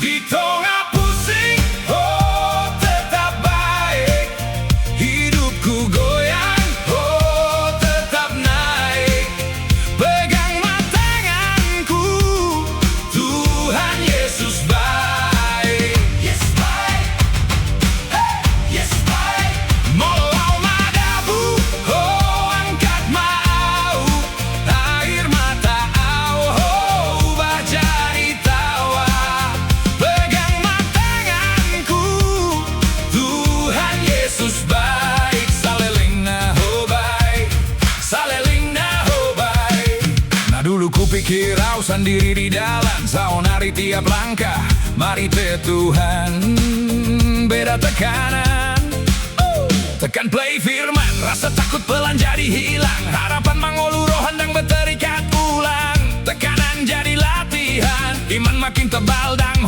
Di tengah pusing, oh tetap baik. Hidupku goyang, oh tetap naik. Pegang tanganku, Tuhan Yesus baik. Yes baik, hey, yes baik. Molau madabu, oh angkat mau. Air mata au, oh ubah jadi tawa. Pegang tanganku, Tuhan Yesus baik. Saleling nahobai, saleling nahobai. Nah dulu kupikir au sendiri di dalam, saunari tiap langkah. Mari te Tuhan, beda tekanan. Tekan play firman, rasa takut pelan jadi hilang. Harapan mangolu roh handang berterikat ulang. Tekanan jadi latihan, iman makin tebal dan